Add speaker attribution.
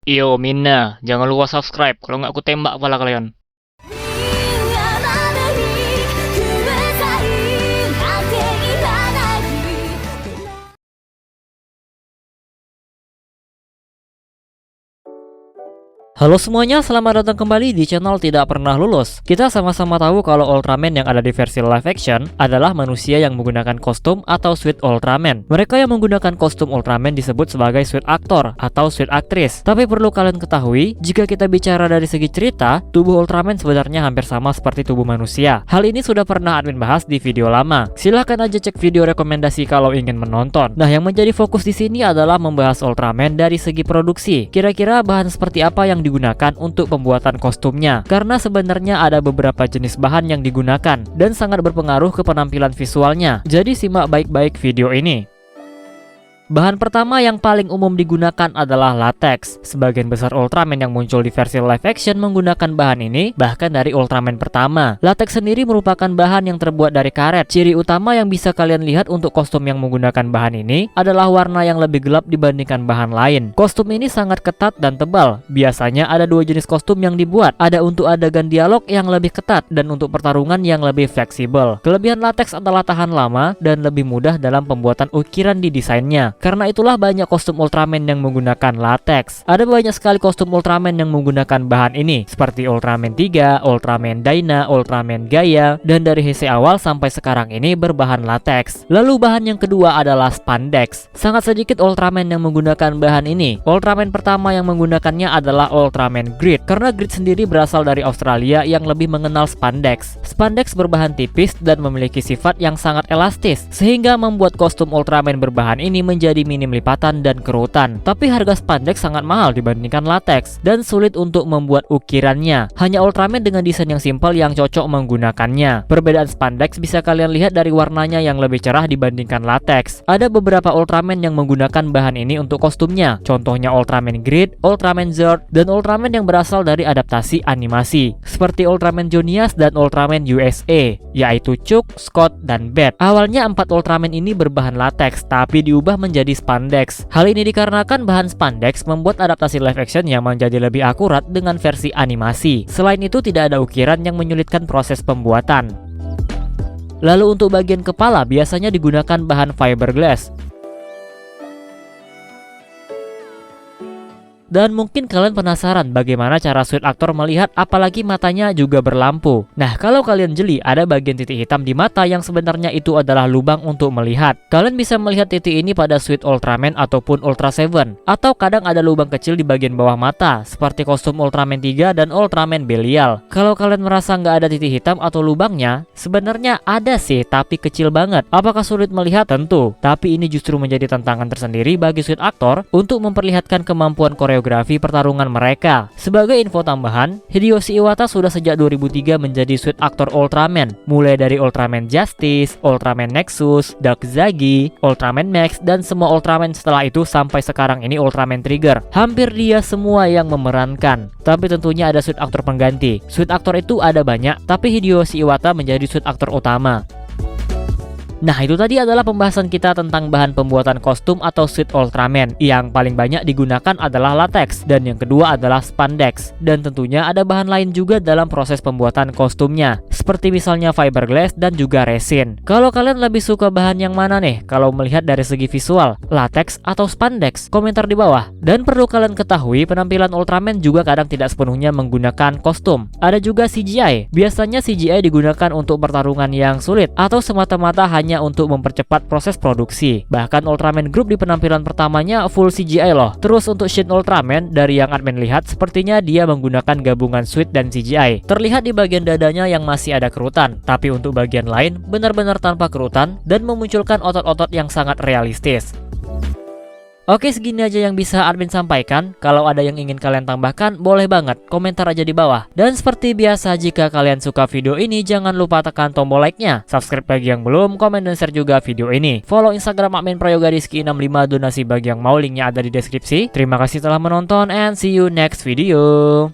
Speaker 1: Yo Mina, jangan lupa subscribe, kalau nggak aku tembak kepala kalian.
Speaker 2: Halo semuanya, selamat datang kembali di channel Tidak Pernah Lulus. Kita sama-sama tahu kalau Ultraman yang ada di versi live action adalah manusia yang menggunakan kostum atau suit Ultraman. Mereka yang menggunakan kostum Ultraman disebut sebagai suit aktor atau suit aktris. Tapi perlu kalian ketahui, jika kita bicara dari segi cerita, tubuh Ultraman sebenarnya hampir sama seperti tubuh manusia. Hal ini sudah pernah admin bahas di video lama. Silahkan aja cek video rekomendasi kalau ingin menonton. Nah, yang menjadi fokus di sini adalah membahas Ultraman dari segi produksi. Kira-kira bahan seperti apa yang digunakan untuk pembuatan kostumnya, karena sebenarnya ada beberapa jenis bahan yang digunakan dan sangat berpengaruh ke penampilan visualnya. Jadi simak baik-baik video ini. Bahan pertama yang paling umum digunakan adalah latex. Sebagian besar Ultraman yang muncul di versi live action menggunakan bahan ini, bahkan dari Ultraman pertama. Latex sendiri merupakan bahan yang terbuat dari karet. Ciri utama yang bisa kalian lihat untuk kostum yang menggunakan bahan ini adalah warna yang lebih gelap dibandingkan bahan lain. Kostum ini sangat ketat dan tebal. Biasanya ada dua jenis kostum yang dibuat. Ada untuk adegan dialog yang lebih ketat dan untuk pertarungan yang lebih fleksibel. Kelebihan latex adalah tahan lama dan lebih mudah dalam pembuatan ukiran di desainnya. Karena itulah banyak kostum Ultraman yang menggunakan latex. Ada banyak sekali kostum Ultraman yang menggunakan bahan ini, seperti Ultraman 3, Ultraman Dyna, Ultraman Gaia, dan dari Heisei awal sampai sekarang ini berbahan latex. Lalu bahan yang kedua adalah spandex. Sangat sedikit Ultraman yang menggunakan bahan ini. Ultraman pertama yang menggunakannya adalah Ultraman Grid, karena Grid sendiri berasal dari Australia yang lebih mengenal spandex. Spandex berbahan tipis dan memiliki sifat yang sangat elastis, sehingga membuat kostum Ultraman berbahan ini menjadi minim lipatan dan kerutan. Tapi harga spandex sangat mahal dibandingkan latex dan sulit untuk membuat ukirannya. Hanya Ultraman dengan desain yang simpel yang cocok menggunakannya. Perbedaan spandex bisa kalian lihat dari warnanya yang lebih cerah dibandingkan latex. Ada beberapa Ultraman yang menggunakan bahan ini untuk kostumnya. Contohnya Ultraman Grid, Ultraman Zord, dan Ultraman yang berasal dari adaptasi animasi, seperti Ultraman Jonias dan Ultraman USA, yaitu Chuck, Scott, dan Beth. Awalnya 4 Ultraman ini berbahan latex, tapi diubah menjadi spandex. Hal ini dikarenakan bahan spandex membuat adaptasi live action yang menjadi lebih akurat dengan versi animasi. Selain itu, tidak ada ukiran yang menyulitkan proses pembuatan. Lalu untuk bagian kepala biasanya digunakan bahan fiberglass. Dan mungkin kalian penasaran bagaimana cara suit aktor melihat apalagi matanya juga berlampu. Nah, kalau kalian jeli, ada bagian titik hitam di mata yang sebenarnya itu adalah lubang untuk melihat. Kalian bisa melihat titik ini pada suit Ultraman ataupun Ultra Seven. Atau kadang ada lubang kecil di bagian bawah mata, seperti kostum Ultraman 3 dan Ultraman Belial. Kalau kalian merasa nggak ada titik hitam atau lubangnya, sebenarnya ada sih, tapi kecil banget. Apakah sulit melihat? Tentu. Tapi ini justru menjadi tantangan tersendiri bagi suit aktor untuk memperlihatkan kemampuan koreografi pertarungan mereka. Sebagai info tambahan, Hideyoshi Iwata sudah sejak 2003 menjadi suit aktor Ultraman, mulai dari Ultraman Justice, Ultraman Nexus, Dark Zagi, Ultraman Max, dan semua Ultraman setelah itu sampai sekarang ini Ultraman Trigger. Hampir dia semua yang memerankan. Tapi tentunya ada suit aktor pengganti. Suit aktor itu ada banyak, tapi Hideyoshi Iwata menjadi suit aktor utama. Nah, itu tadi adalah pembahasan kita tentang bahan pembuatan kostum atau suit Ultraman. Yang paling banyak digunakan adalah latex, dan yang kedua adalah spandex. Dan tentunya ada bahan lain juga dalam proses pembuatan kostumnya, seperti misalnya fiberglass dan juga resin. Kalau kalian lebih suka bahan yang mana nih? Kalau melihat dari segi visual, latex atau spandex? Komentar di bawah. Dan perlu kalian ketahui, penampilan Ultraman juga kadang tidak sepenuhnya menggunakan kostum. Ada juga CGI. Biasanya CGI digunakan untuk pertarungan yang sulit atau semata-mata hanya untuk mempercepat proses produksi. Bahkan Ultraman Group di penampilan pertamanya full CGI loh. Terus untuk Shin Ultraman, dari yang admin lihat sepertinya dia menggunakan gabungan suit dan CGI. Terlihat di bagian dadanya yang masih ada kerutan, tapi untuk bagian lain benar-benar tanpa kerutan dan memunculkan otot-otot yang sangat realistis. Oke, segini aja yang bisa admin sampaikan. Kalau ada yang ingin kalian tambahkan, boleh banget, komentar aja di bawah. Dan seperti biasa, jika kalian suka video ini, jangan lupa tekan tombol like-nya. Subscribe bagi yang belum, komen dan share juga video ini. Follow Instagram admin prayogadiski65, donasi bagi yang mau, linknya ada di deskripsi. Terima kasih telah menonton and see you next video.